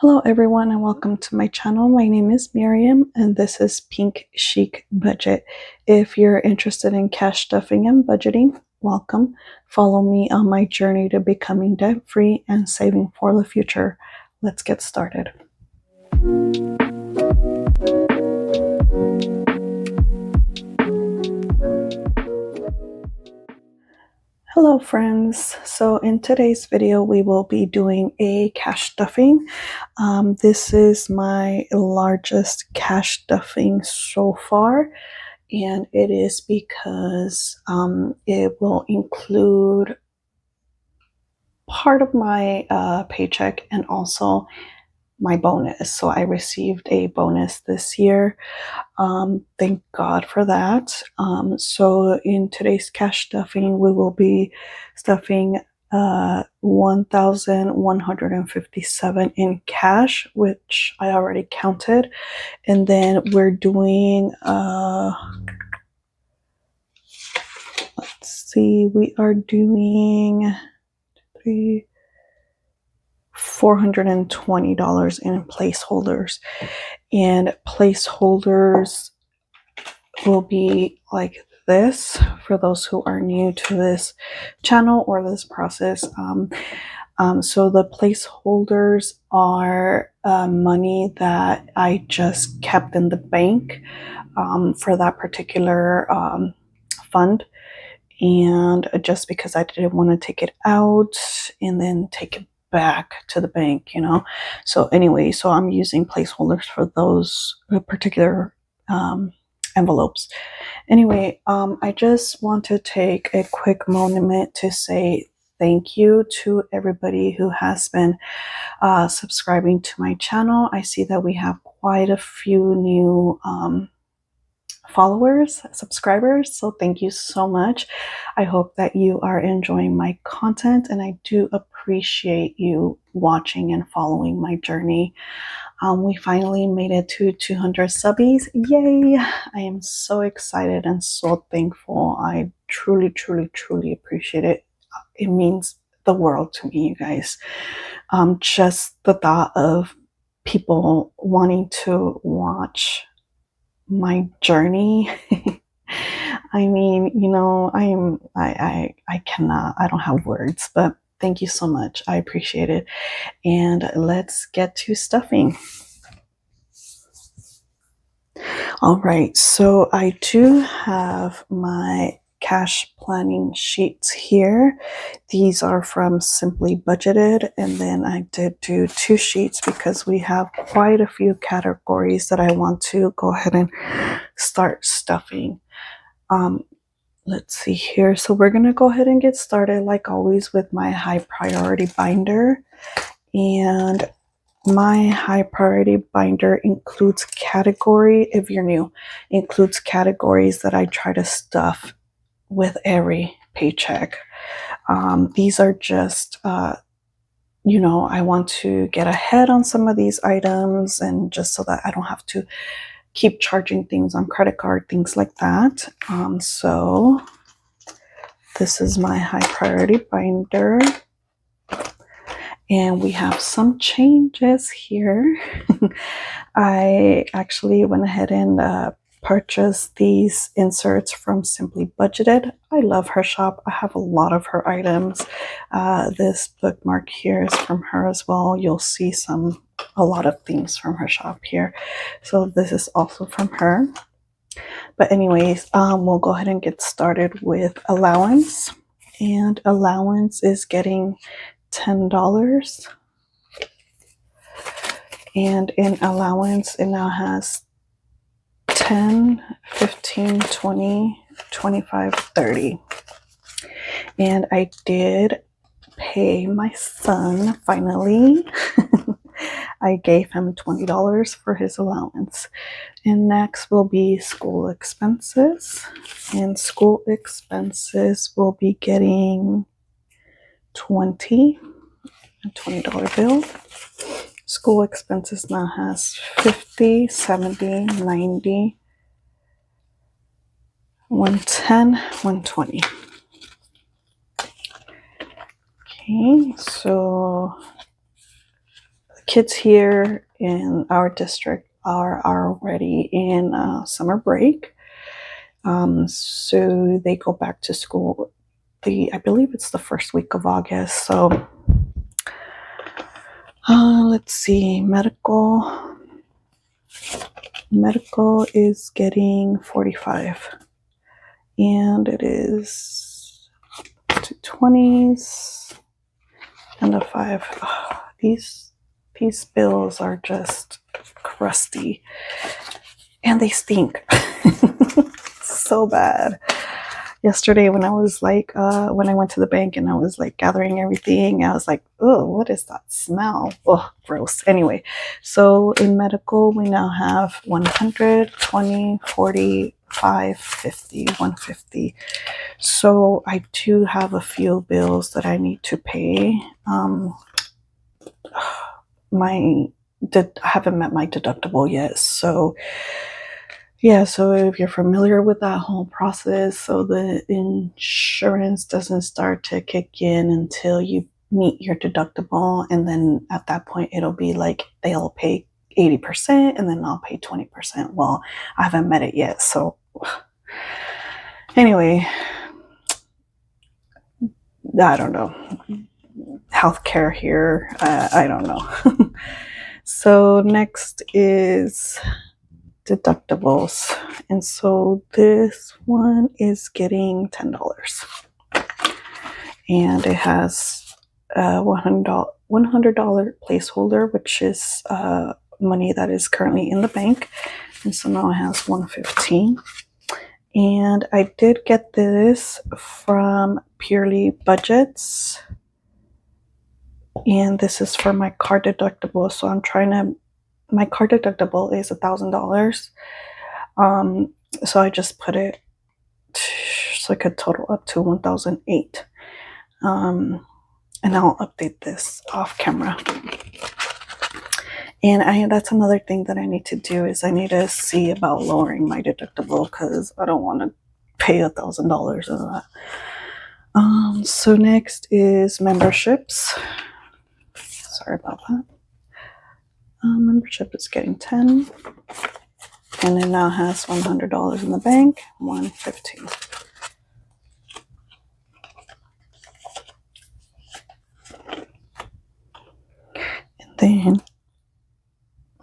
Hello everyone and welcome to my channel. My name is Miriam and this is Pink Chic Budget. If you're interested in cash stuffing and budgeting, welcome. Follow me on my journey to becoming debt-free and saving for the future. Let's get started. Hello friends. So in today's video we will be doing a cash stuffing. This is my largest cash stuffing so far, and it is because it will include part of my paycheck and also my bonus. So I received a bonus this year. Thank God for that. So in today's cash stuffing, we will be stuffing 1,157 in cash, which I already counted. And then we're doing, let's see, we are doing $420 in placeholders. And placeholders will be like this for those who are new to this channel or this process. So the placeholders are money that I just kept in the bank for that particular fund. And just because I didn't want to take it out and then take it back to the bank, So anyway, so I'm using placeholders for those particular envelopes. Anyway, I just want to take a quick moment to say thank you to everybody who has been subscribing to my channel. I see that we have quite a few new followers, subscribers, so thank you so much. I hope that you are enjoying my content, and I do appreciate you watching and following my journey. We finally made it to 200 subbies. Yay! I am so excited and so thankful. I truly appreciate it. It means the world to me, you guys. Just the thought of people wanting to watch my journey. I mean, I cannot, I don't have words, but thank you so much. I appreciate it. And let's get to stuffing. All right, so I do have my cash planning sheets here. These are from Simply Budgeted, and then I did do 2 sheets because we have quite a few categories that I want to go ahead and start stuffing. Let's see here. So we're going to go ahead and get started, like always, with my high priority binder. And my high priority binder includes category, if you're new, includes categories that I try to stuff with every paycheck. These are just, I want to get ahead on some of these items, and just so that I don't have to keep charging things on credit card, things like that. So this is my high priority binder. And we have some changes here. I actually went ahead and purchased these inserts from Simply Budgeted. I love her shop. I have a lot of her items. This bookmark here is from her as well. You'll see a lot of things from her shop here. So this is also from her. But anyways, we'll go ahead and get started with allowance. And allowance is getting $10. And in allowance, it now has 10, 15, 20, 25, 30. And I did pay my son finally. I gave him $20 for his allowance. And next will be school expenses. And school expenses will be getting 20, a $20 bill. School expenses now has 50, 70, 90, 110, 120. Okay, so the kids here in our district are already in summer break. So they go back to school. I believe it's the first week of August. So let's see, medical is getting 45, and it is 220s and a 5. Oh, these bills are just crusty, and they stink so bad. Yesterday when I was like when I went to the bank and I was like gathering everything, I was like, oh, what is that smell? Oh, gross. Anyway, so in medical we now have 100, 20, 40, 5, 50, 150. So I do have a few bills that I need to pay. I haven't met my deductible yet, so yeah, so if you're familiar with that whole process, so the insurance doesn't start to kick in until you meet your deductible, and then at that point it'll be like they'll pay 80% and then I'll pay 20%. Well, I haven't met it yet, so anyway, I don't know. Healthcare here, I don't know. So next is deductibles, and so this one is getting $10, and it has a $100 placeholder, which is money that is currently in the bank, and so now it has 115. And I did get this from Purely Budgets, and this is for my car deductible. So my car deductible is $1,000. So I just put it so I could total up to 1,008. And I'll update this off camera. And that's another thing that I need to do is I need to see about lowering my deductible because I don't want to pay $1,000 of that. So next is memberships. Sorry about that. Membership is getting 10, and it now has $100 in the bank, 115. And then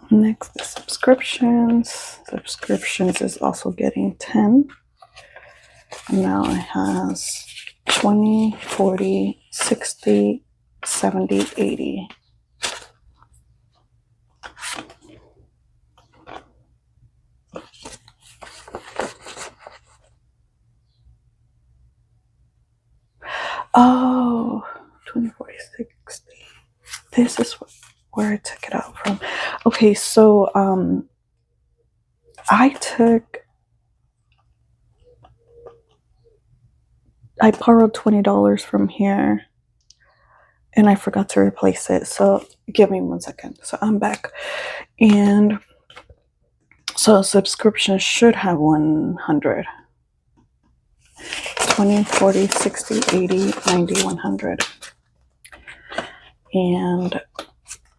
next is subscriptions. Subscriptions is also getting 10. And now it has 20, 40, 60, 70, 80. Oh, 20, 40, 60. This is where I took it out from. Okay, so I borrowed $20 from here and I forgot to replace it. So give me 1 second. So I'm back. And so subscription should have 100. 20, 40, 60, 80, 90, 100. And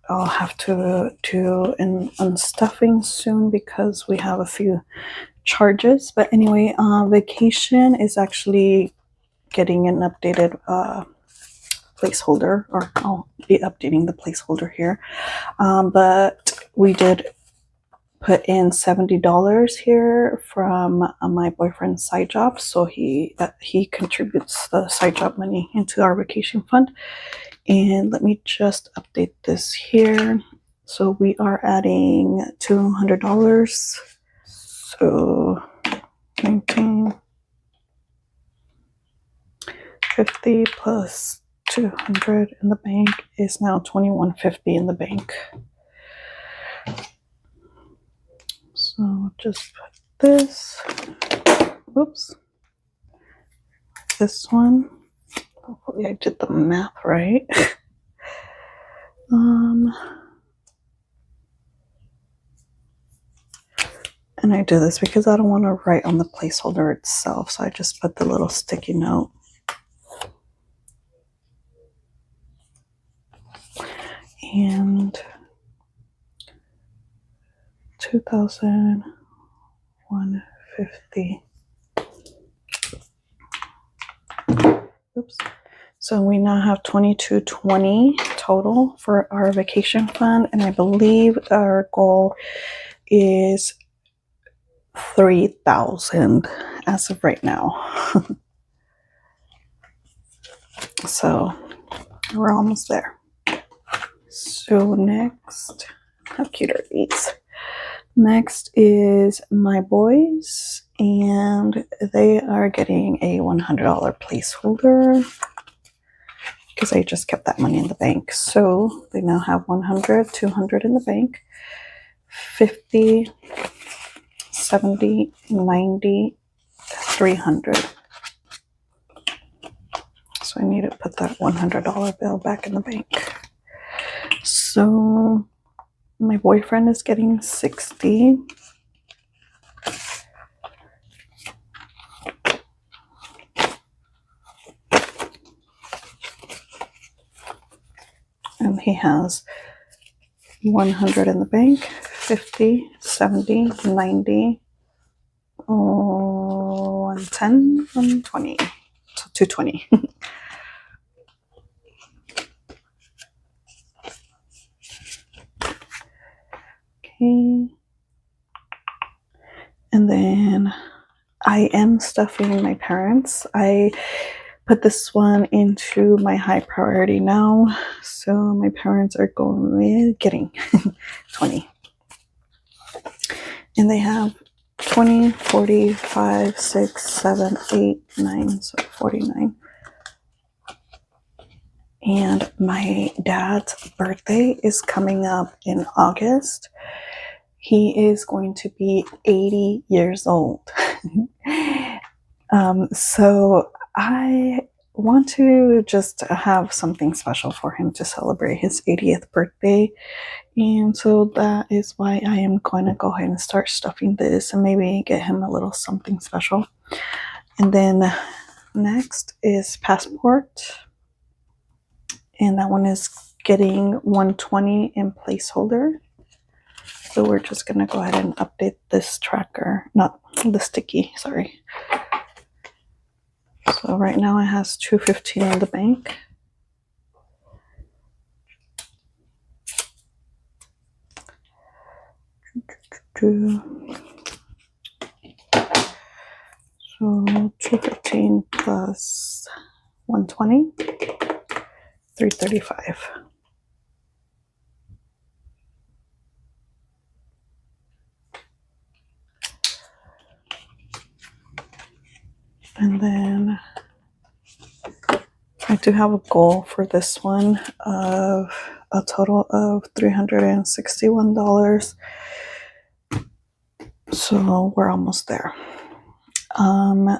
I'll have to do an unstuffing soon because we have a few charges. But anyway, vacation is actually getting an updated placeholder, or I'll be updating the placeholder here. But we did put in $70 here from my boyfriend's side job, so he contributes the side job money into our vacation fund. And let me just update this here. So we are adding $200. So 1950 plus 200 in the bank is now 2150 in the bank. So just put this, oops, this one. Hopefully I did the math right. And I do this because I don't want to write on the placeholder itself, so I just put the little sticky note. And 2,150. Oops. So we now have 2,220 total for our vacation fund, and I believe our goal is 3,000 as of right now. So we're almost there. So next, how cute are these? Next is my boys, and they are getting a $100 placeholder because I just kept that money in the bank. So they now have 100, 200 in the bank, 50, 70, 90, 300. So I need to put that $100 bill back in the bank. So my boyfriend is getting 60. And he has 100 in the bank, 50, 70, 90, 110, 120. So 220. Okay. And then I am stuffing my parents. I put this one into my high priority now. So my parents are getting 20. And they have 20, 40, 5, 6, 7, 8, 9, so 49. And my dad's birthday is coming up in August. He is going to be 80 years old. So I want to just have something special for him to celebrate his 80th birthday. And so that is why I am going to go ahead and start stuffing this and maybe get him a little something special. And then next is passport. And that one is getting 120 in placeholder. So we're just going to go ahead and update this tracker, not the sticky, sorry. So right now it has 215 in the bank. So 215 plus 120, 335. And then I do have a goal for this one of a total of $361. So we're almost there. I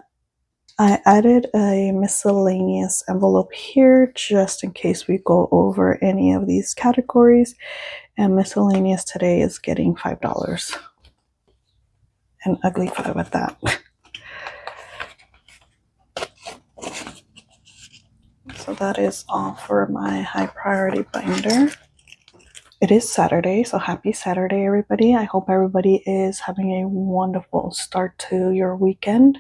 added a miscellaneous envelope here just in case we go over any of these categories. And miscellaneous today is getting $5. An ugly 5 at that. So that is all for my high priority binder. It is Saturday, so happy Saturday, everybody. I hope everybody is having a wonderful start to your weekend.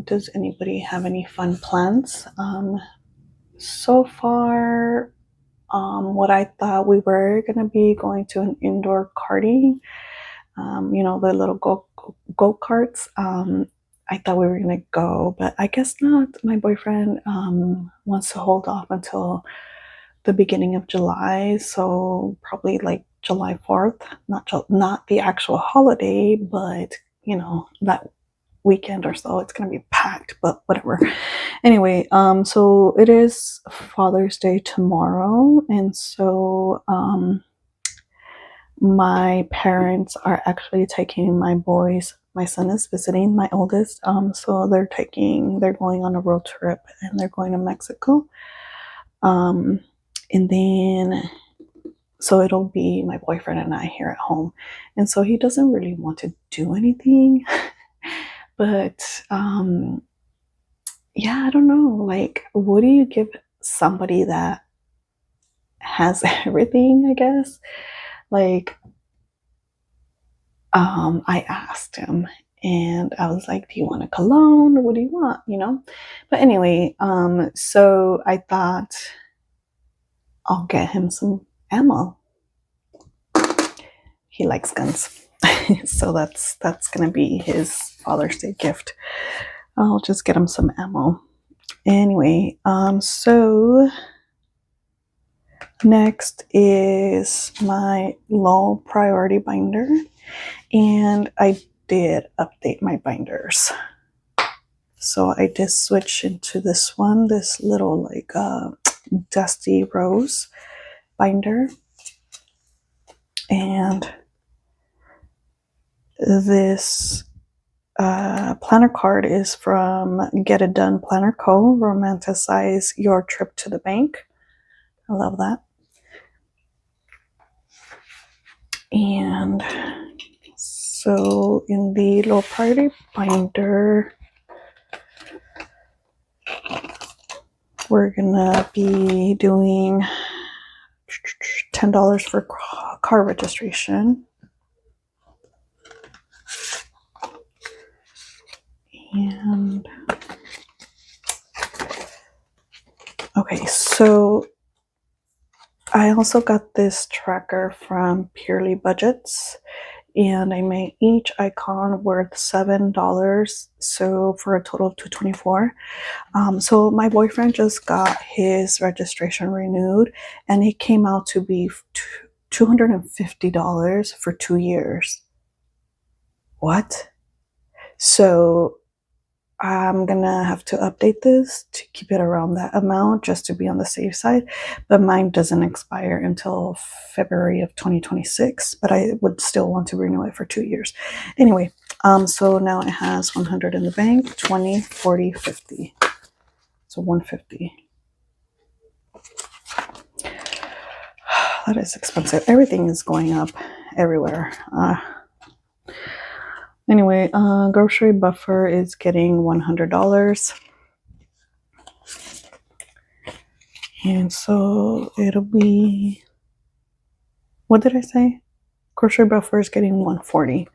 Does anybody have any fun plans? So far, what I thought we were going to be going to an indoor karting, the little go-karts. I thought we were going to go, but I guess not. My boyfriend wants to hold off until the beginning of July, so probably like July 4th, not the actual holiday, but that weekend or so. It's gonna be packed, but whatever. Anyway, so it is Father's Day tomorrow, and so my parents are actually taking my boys. My son is visiting my oldest, so they're going on a road trip, and they're going to Mexico. And then, so it'll be my boyfriend and I here at home. And so he doesn't really want to do anything. But, yeah, I don't know. Like, what do you give somebody that has everything, I guess? Like, I asked him and I was like, do you want a cologne? What do you want? But anyway, so I thought I'll get him some ammo. He likes guns. So that's gonna be his Father's Day gift. I'll just get him some ammo. Anyway, so next is my low priority binder, and I did update my binders. So I did switch into this one, this little like dusty rose binder, and this planner card is from Get It Done Planner Co. Romanticize your trip to the bank. I love that. And so in the low priority binder, we're gonna be doing $10 for car registration. And okay, so I also got this tracker from Purely Budgets, and I made each icon worth $7, so for a total of $224. So my boyfriend just got his registration renewed, and it came out to be $250 for 2 years. What? So I'm gonna have to update this to keep it around that amount just to be on the safe side, but mine doesn't expire until February of 2026, but I would still want to renew it for 2 years. Anyway, so now it has 100 in the bank, 20, 40, 50. So 150. That is expensive. Everything is going up everywhere. Anyway, grocery buffer is getting $100. And so it'll be, what did I say? Grocery buffer is getting $140.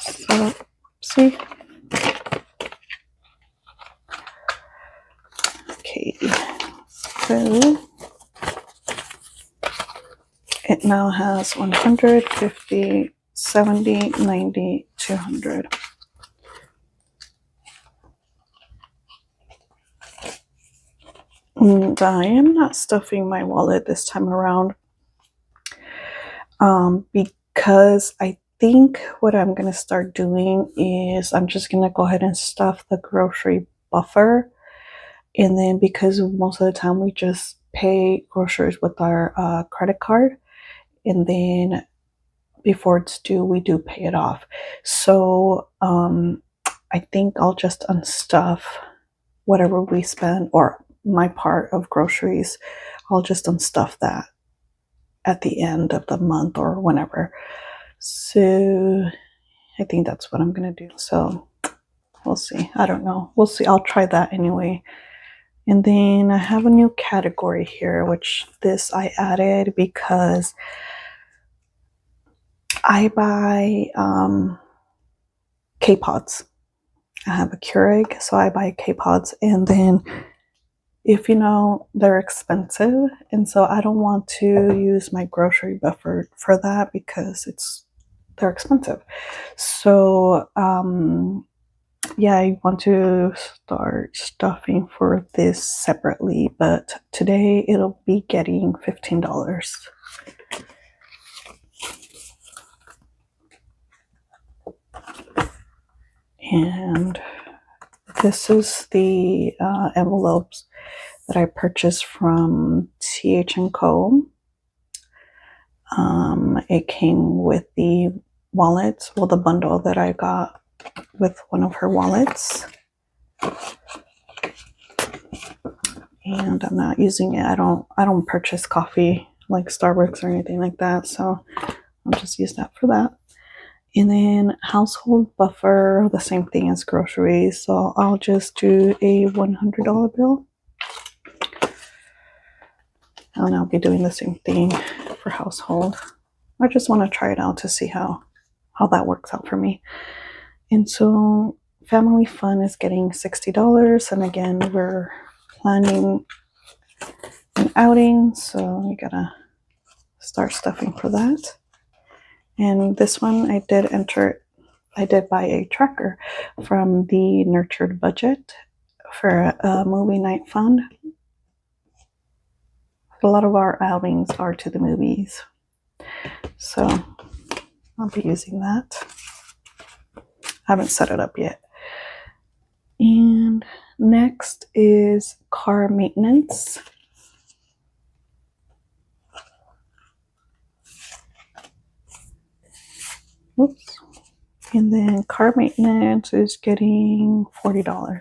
So, see? Okay. So it now has 150, 70, 90, 200. And I am not stuffing my wallet this time around, because I think what I'm going to start doing is I'm just going to go ahead and stuff the grocery buffer. And then because most of the time we just pay groceries with our credit card, and then before it's due, we do pay it off. So I think I'll just unstuff whatever we spend, or my part of groceries. I'll just unstuff that at the end of the month or whenever. So I think that's what I'm going to do. So we'll see. I don't know. We'll see. I'll try that anyway. And then I have a new category here, which this I added because I buy K-Pods. I have a Keurig, so I buy K-Pods, and then if you know, they're expensive, and so I don't want to use my grocery buffer for that because they're expensive. So yeah, I want to start stuffing for this separately, but today it'll be getting $15. And this is the envelopes that I purchased from TH&Co. It came with the wallets, well, the bundle that I got with one of her wallets. And I'm not using it. I don't purchase coffee like Starbucks or anything like that, so I'll just use that for that. And then household buffer, the same thing as groceries, so I'll just do a $100 bill. And I'll be doing the same thing for household. I just want to try it out to see how how that works out for me. And so family fun is getting $60. And again, we're planning an outing, so we gotta start stuffing for that. And this one I did buy a tracker from the Nurtured Budget for a movie night fund. A lot of our outings are to the movies, so I'll be using that. I haven't set it up yet. And next is car maintenance. Oops. And then car maintenance is getting $40.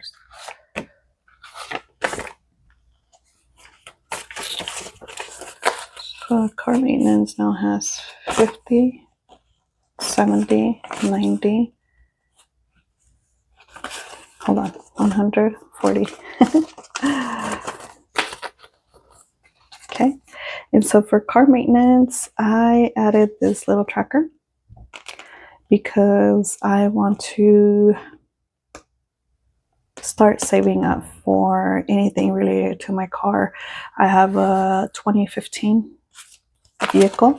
So car maintenance now has 50, 70, 90. Hold on, 140. Okay. And so for car maintenance, I added this little tracker because I want to start saving up for anything related to my car. I have a 2015 vehicle,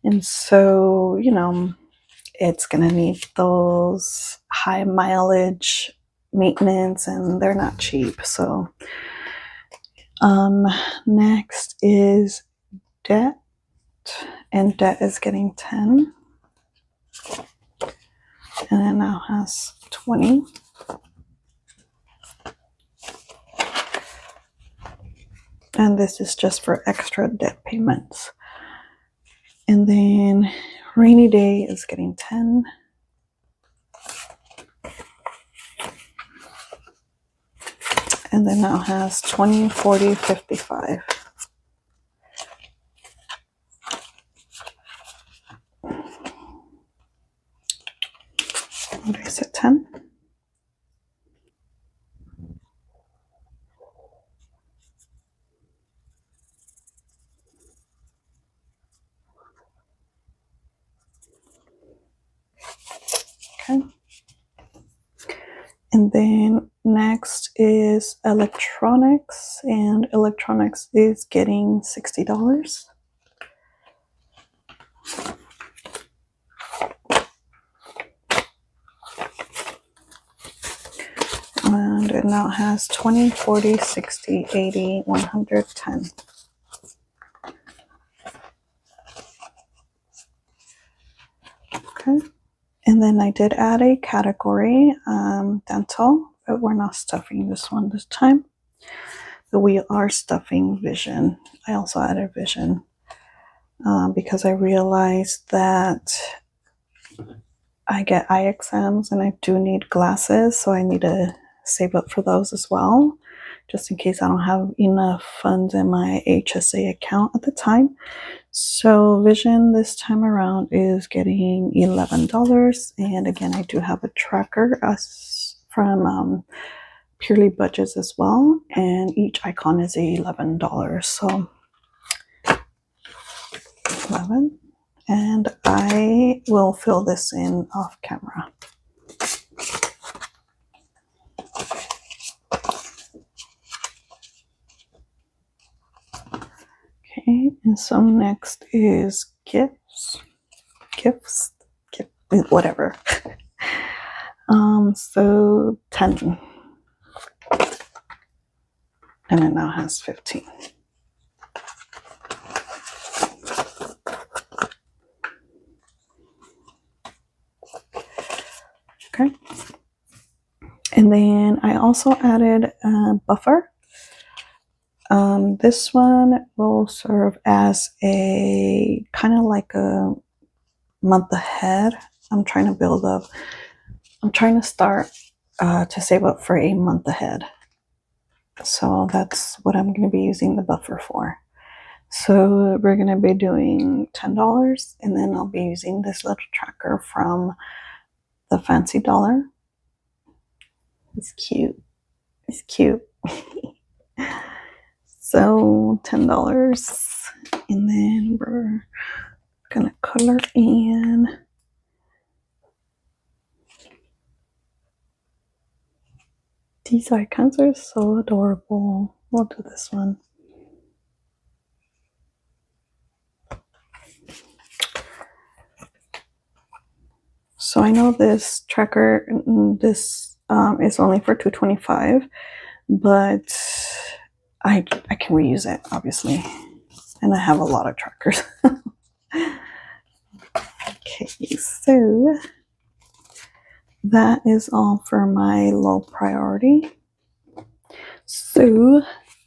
and so, you know, it's gonna need those high mileage maintenance, and they're not cheap. So next is debt, and debt is getting 10, and it now has 20. And this is just for extra debt payments. And then rainy day is getting 10. And then now has 20, 40, 55. What did I say, 10? Okay. And then next is electronics, and electronics is getting $60. And it now has 20, 40, 60, 80, 110. Okay. And then I did add a category, dental, but we're not stuffing this one this time. But we are stuffing vision. I also added vision because I realized that I get eye exams and I do need glasses, so I need to save up for those as well, just in case I don't have enough funds in my HSA account at the time. So vision this time around is getting $11. And again, I do have a tracker from Purely Budgets as well, and each icon is $11. So 11. And I will fill this in off camera. Okay, and so next is gifts, whatever. So 10, and it now has 15. Okay, and then I also added a buffer. This one will serve as a kind of like a month ahead. I'm trying to start to save up for a month ahead. So that's what I'm going to be using the buffer for. So we're going to be doing $10, and then I'll be using this little tracker from the Fancy Dollar. It's cute. It's cute. So $10, and then we're gonna color in These icons are so adorable. We'll do this one. So I know this tracker, this is only for $2.25, but I can reuse it, obviously. And I have a lot of trackers. Okay, so that is all for my low priority. So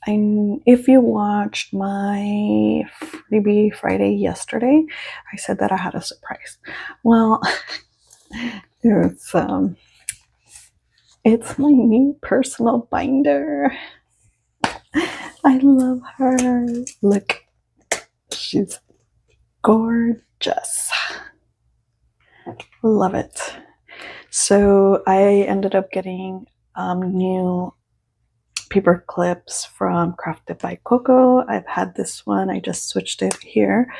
if you watched my freebie Friday yesterday, I said that I had a surprise. Well, it's my new personal binder. I love her. Look, she's gorgeous. Love it. So I ended up getting new paper clips from Crafted by Coco. I've had this one. I just switched it here.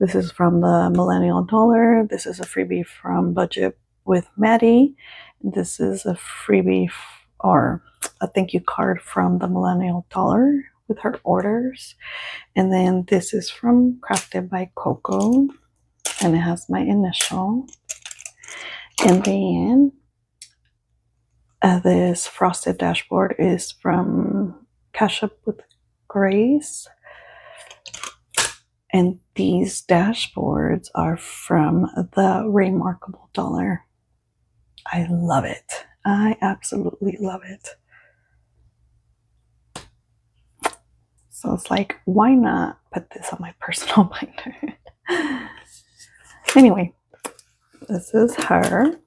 This is from the Millennial Dollar. This is a freebie from Budget with Maddie. This is a freebie or a thank you card from the Millennial Dollar with her orders. And then this is from Crafted by Coco, and it has my initial. And then this frosted dashboard is from Cash Up with Grace. And these dashboards are from the Remarkable Dollar. I love it. I absolutely love it. So it's like, why not put this on my personal binder? Anyway, this is her.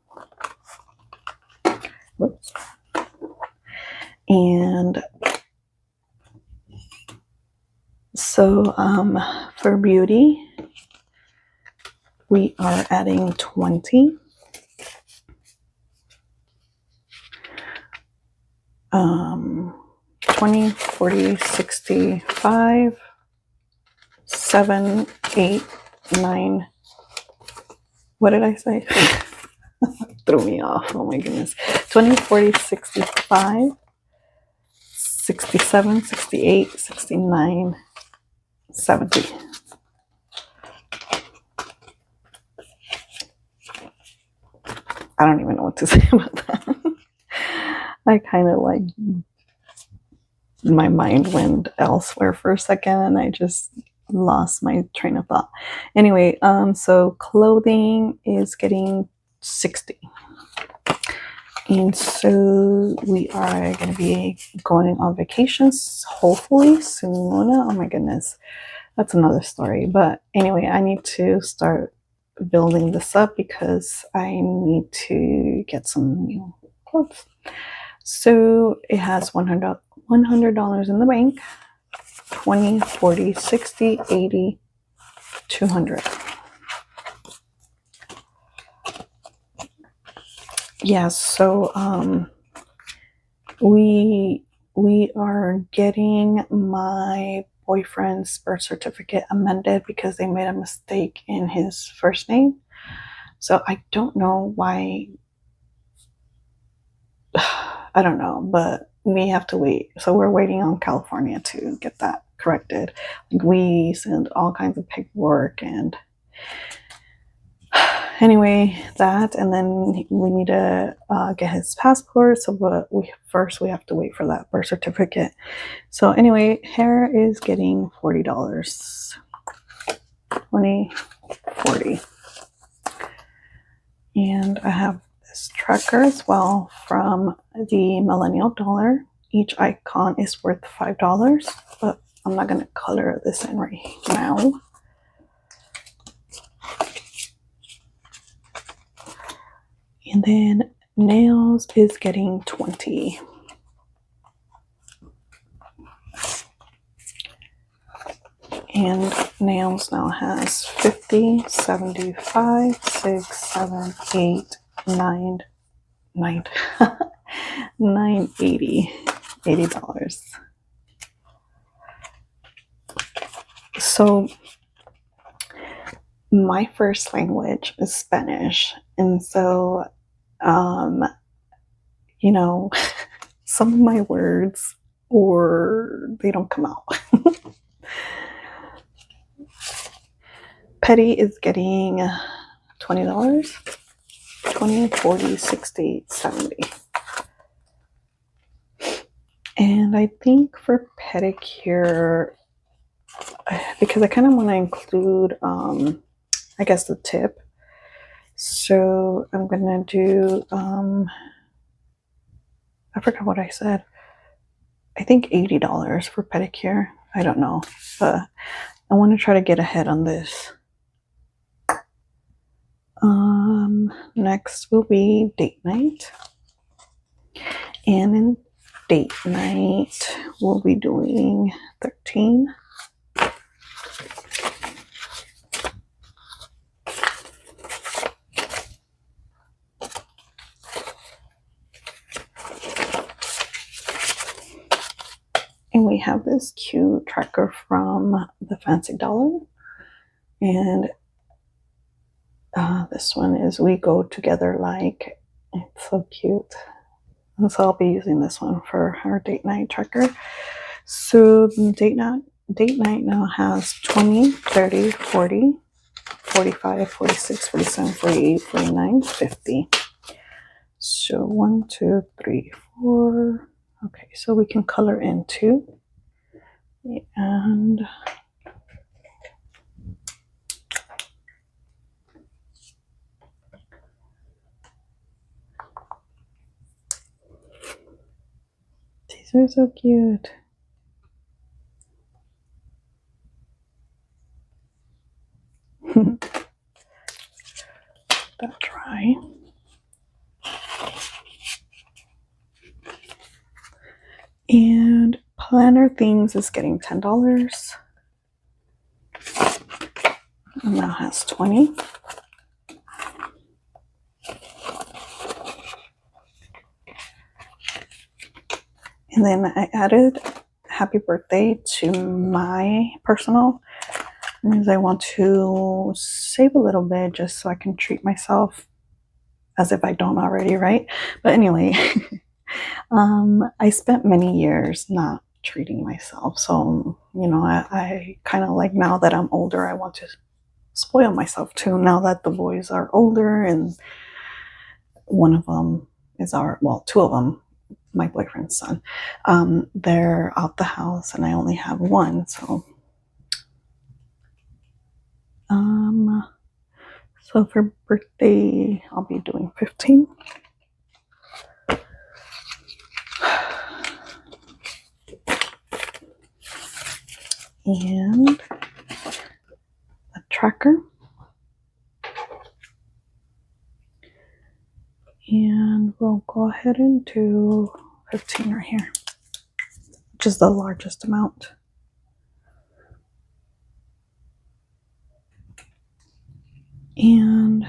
Whoops. And so for beauty, we are adding 20. 20, 40, 65, 7, 8, 9. What did I say? Threw me off. Oh my goodness. 20, 40, 65, 67, 68, 69, 70. I don't even know what to say about that. I kind of like, my mind went elsewhere for a second and I just lost my train of thought. Anyway, so clothing is getting 60. And so we are going to be going on vacations, hopefully soon. Oh my goodness. That's another story. But anyway, I need to start building this up because I need to get some new clothes. So it has $100 in the bank, 20, 40, 60, 80, 200. Yeah, so we are getting my boyfriend's birth certificate amended because they made a mistake in his first name. So I don't know why. I don't know, but we have to wait. So we're waiting on California to get that corrected. Like we send all kinds of paperwork and anyway, that, and then we need to get his passport. So but we have to wait for that birth certificate. So anyway, hair is getting $40. 20, 40. And I have this tracker as well from the Millennial Dollar. Each icon is worth $5, but I'm not going to color this in right now. And then nails is getting 20. And nails now has 50, 75, 6, 7, 8, 9, 9, 980, $80. So my first language is Spanish, and so you know, some of my words or they don't come out. Petty is getting $20. 20, 40, 60, 70. And I think for pedicure, because I kind of want to include, I guess, the tip. So I'm going to do, I forgot what I said. I think $80 for pedicure. I don't know. But I want to try to get ahead on this. Next will be date night. And in date night, we'll be doing 13. And we have this cute tracker from the Fancy Dollar. And this one is We Go Together Like. It's so cute. And so I'll be using this one for our date night tracker. So the date night now has 20, 30, 40, 45, 46, 47, 48, 49, 50. So 1, 2, 3, 4. Okay, so we can color in 2. And these are so cute. That dry. And Planner Things is getting $10. And now has 20. And then I added happy birthday to my personal, because I want to save a little bit just so I can treat myself as if I don't already, right? But anyway, I spent many years not treating myself. So, I kind of like, now that I'm older, I want to spoil myself too. Now that the boys are older and one of them is two of them, my boyfriend's son, they're out the house and I only have one. So, so for birthday, I'll be doing 15. And a tracker. And we'll go ahead and do 15 right here, which is the largest amount. And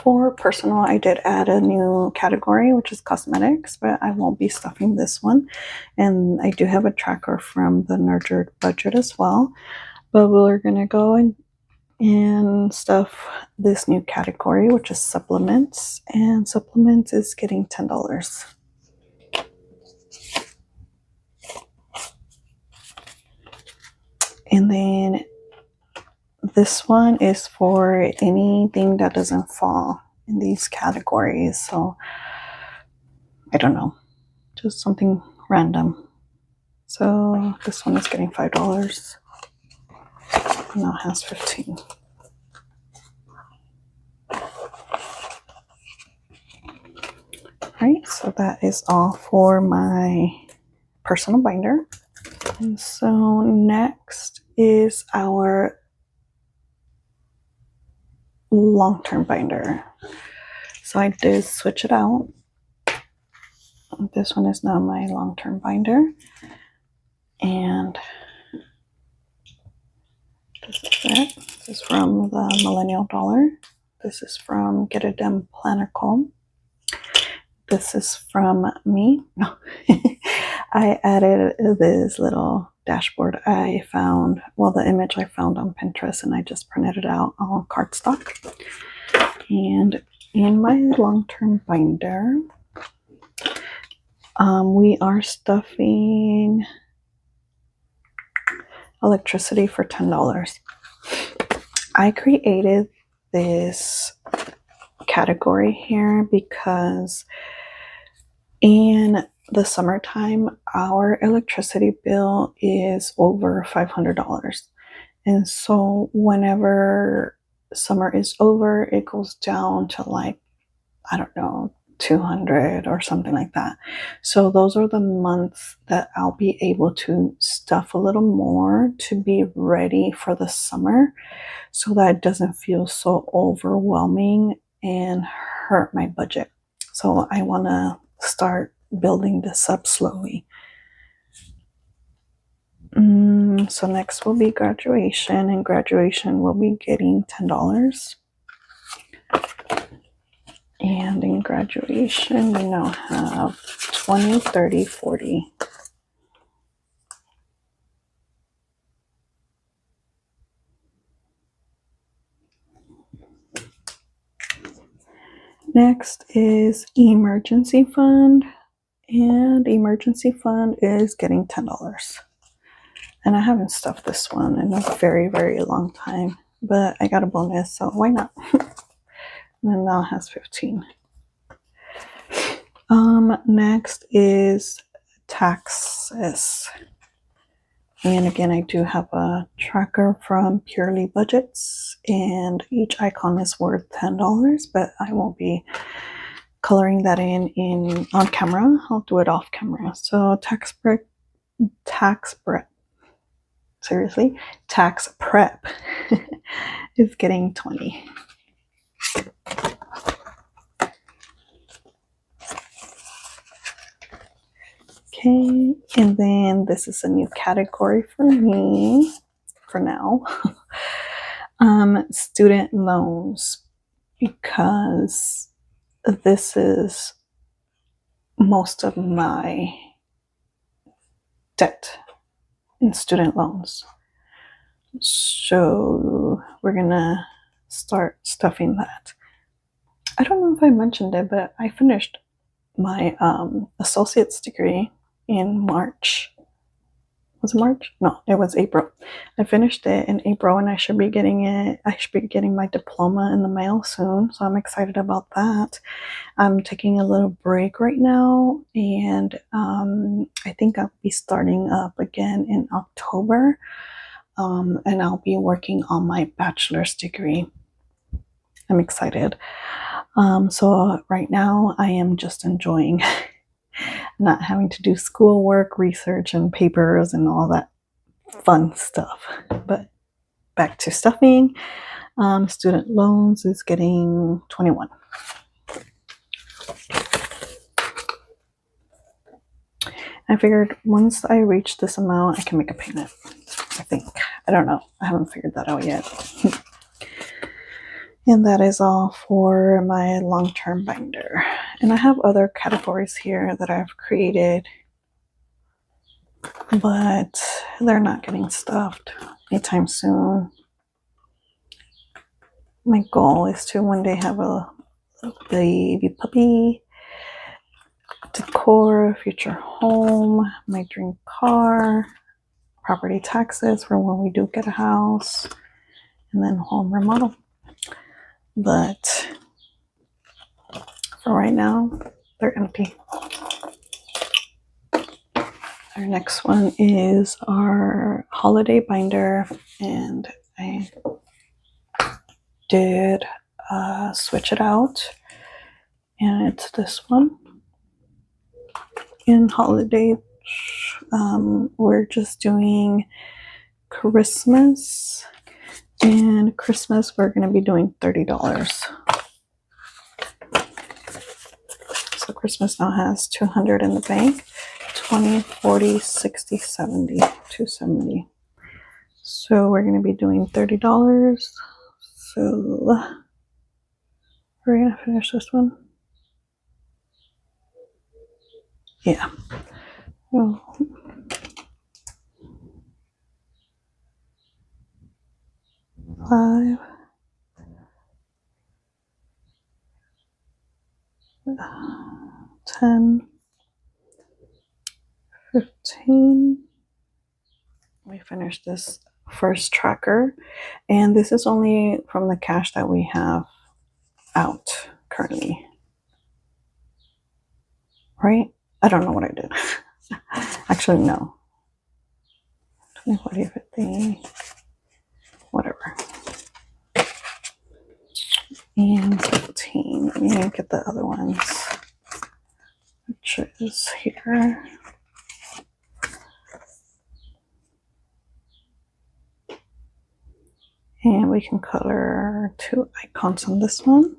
for personal, I did add a new category, which is cosmetics, but I won't be stuffing this one. And I do have a tracker from the Nurtured budget as well. But we're going to go and stuff this new category, which is supplements. And supplements is getting $10. And then this one is for anything that doesn't fall in these categories. So I don't know, just something random. So this one is getting $5. Now it has 15. Right, so that is all for my personal binder. And so next is our long-term binder. So I did switch it out. This one is now my long-term binder. And this is it. This is from the Millennial Dollar. This is from Get It Done Planner Comb. This is from me. No. I added this little dashboard I found, the image I found on Pinterest, and I just printed it out on cardstock. And in my long-term binder, We are stuffing electricity for $10. I created this category here because in the summertime, our electricity bill is over $500. And so whenever summer is over, it goes down to like, I don't know, 200 or something like that. So those are the months that I'll be able to stuff a little more to be ready for the summer so that it doesn't feel so overwhelming and hurt my budget. So I want to start building this up slowly. So next will be graduation, and graduation will be getting $10. And in graduation, we now have 20, 30, 40. Next is emergency fund, and emergency fund is getting $10. And I haven't stuffed this one in a very, very long time, but I got a bonus, so why not? And then now it has 15. Next is taxes. And again, I do have a tracker from Purely Budgets, and each icon is worth $10, but I won't be coloring that in on camera. I'll do it off camera. So tax prep is getting 20. Okay, and then this is a new category for me for now. Student loans, because this is most of my debt in student loans. So we're gonna start stuffing that. I don't know if I mentioned it, but I finished my associate's degree in March. Was it March? No, it was April. I finished it in April, and I should be getting my diploma in the mail soon. So I'm excited about that. I'm taking a little break right now, and I think I'll be starting up again in October. And I'll be working on my bachelor's degree. I'm excited. So right now I am just enjoying not having to do schoolwork, research, and papers and all that fun stuff. But back to stuffing. Student loans is getting 21. I figured once I reach this amount, I can make a payment. I think. I don't know. I haven't figured that out yet. And that is all for my long-term binder. And I have other categories here that I've created, but they're not getting stuffed anytime soon. My goal is to one day have a baby puppy, decor, future home, my dream car, property taxes for when we do get a house, and then home remodel. But for right now, they're empty. Our next one is our holiday binder, and I did switch it out, and it's this one. In holiday, we're just doing Christmas, and Christmas we're going to be doing $30. So Christmas now has 200 in the bank. 20, 40, 60, 70, 270. So we're going to be doing $30. So we're going to finish this one. Yeah. Oh. Five. 10. 15. We finished this first tracker, and this is only from the cash that we have out currently. Right? I don't know what I did. Actually, no. 20, 40, 50, whatever. And 15. Let me get the other ones, which is here. And we can color 2 icons on this one.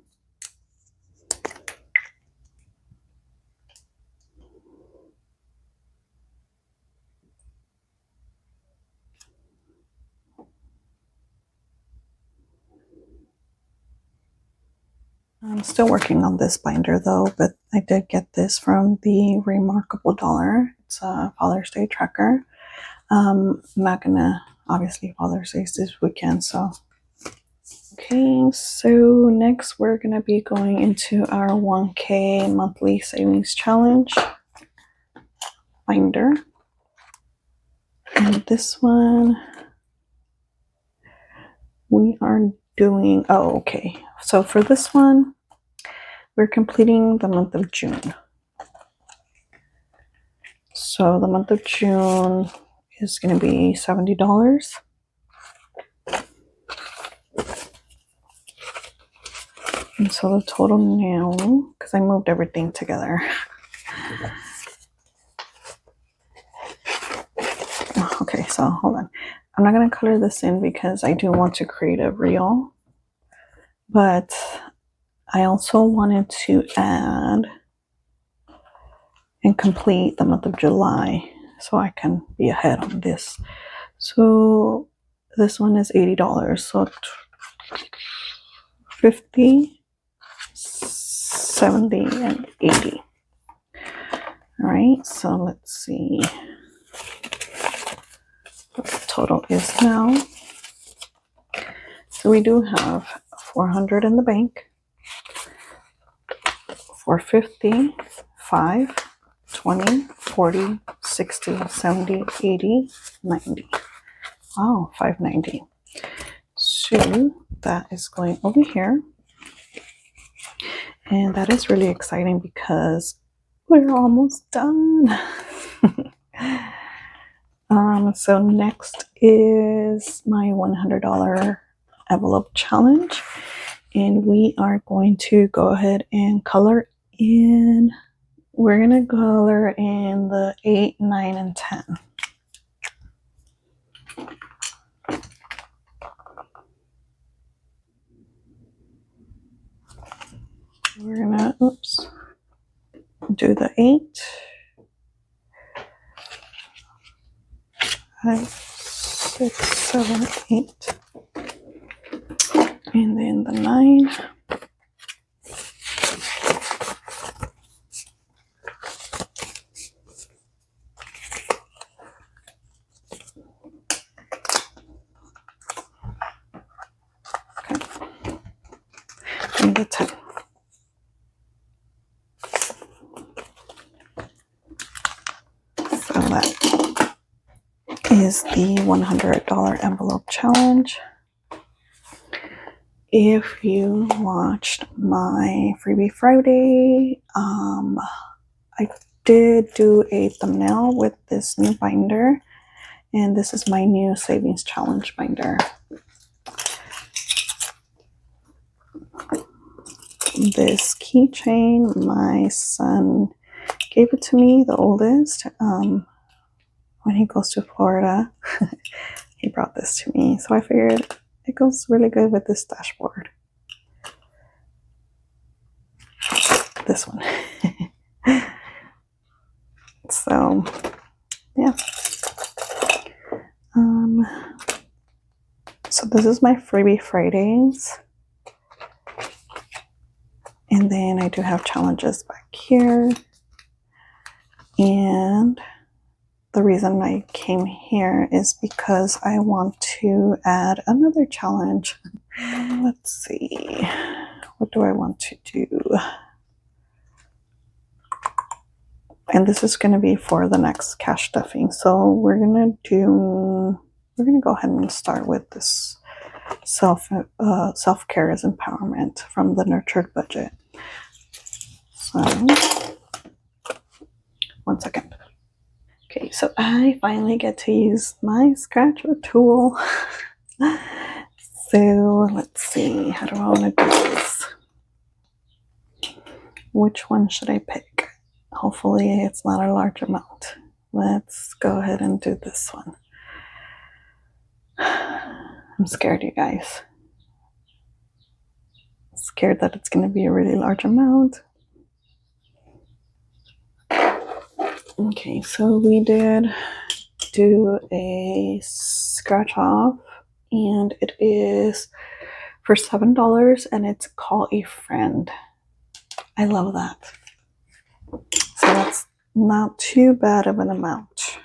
I'm still working on this binder though, but I did get this from the Remarkable Dollar. It's a Father's Day tracker. I'm not gonna, obviously Father's Day is this weekend, so. Okay, so next we're gonna be going into our 1K monthly savings challenge binder. And this one, we are doing, oh, okay. So for this one, we're completing the month of June. So the month of June is going to be $70. And so the total now, because I moved everything together. Okay, so hold on. I'm not going to color this in because I do want to create a reel. But I also wanted to add and complete the month of July so I can be ahead on this. So this one is $80. So 50, 70, and 80. All right, so let's see what the total is now. So we do have 400 in the bank, 450, 5, 20, 40, 60, 70, 80, 90. Wow, 590. So that is going over here. And that is really exciting because we're almost done. So next is my $100 envelope challenge. And we are going to go ahead and color in. We're going to color in the 8, 9, and 10. We're going to, do the 8. 5, 6, 7, 8. And then the 9. And the 10. So that is the $100 envelope challenge. If you watched my Freebie Friday, I did do a thumbnail with this new binder, and this is my new savings challenge binder. This keychain, my son gave it to me, the oldest, when he goes to Florida. He brought this to me, so I figured it goes really good with this dashboard. This one. So, yeah. So this is my Freebie Fridays. And then I do have challenges back here. And the reason I came here is because I want to add another challenge. Let's see. What do I want to do? And this is going to be for the next cash stuffing. So we're going to go ahead and start with this self-care is empowerment from the nurtured budget. So 1 second. Okay, so I finally get to use my scratcher tool. So let's see, how do I want to do this? Which one should I pick? Hopefully it's not a large amount. Let's go ahead and do this one. I'm scared, you guys. I'm scared that it's going to be a really large amount. Okay, so we did do a scratch off, and it is for $7, and it's call a friend. I love that. So that's not too bad of an amount.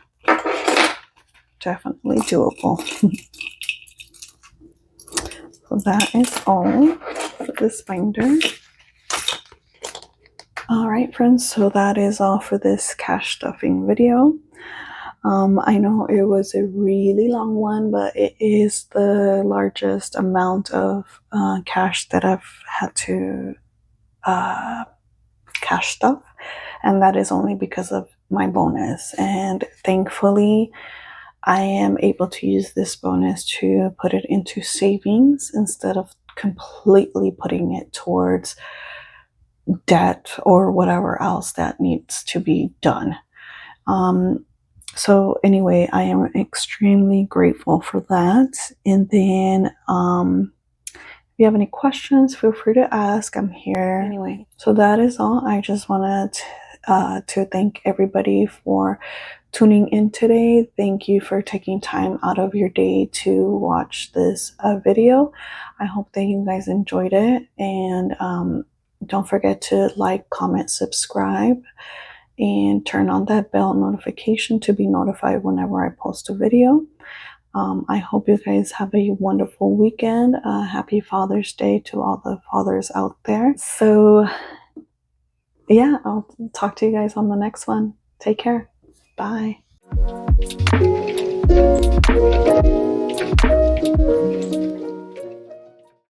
Definitely doable. So that is all for this binder. All right, friends, so that is all for this cash stuffing video. I know it was a really long one, but it is the largest amount of cash that I've had to cash stuff, and that is only because of my bonus. And thankfully, I am able to use this bonus to put it into savings instead of completely putting it towards debt or whatever else that needs to be done. So anyway, I am extremely grateful for that. And then if you have any questions, feel free to ask. I'm here. Anyway, so that is all. I just wanted to thank everybody for tuning in today. Thank you for taking time out of your day to watch this video. I hope that you guys enjoyed it. And don't forget to like, comment, subscribe, and turn on that bell notification to be notified whenever I post a video. I hope you guys have a wonderful weekend. Happy Father's Day to all the fathers out there. So yeah, I'll talk to you guys on the next one. Take care. Bye.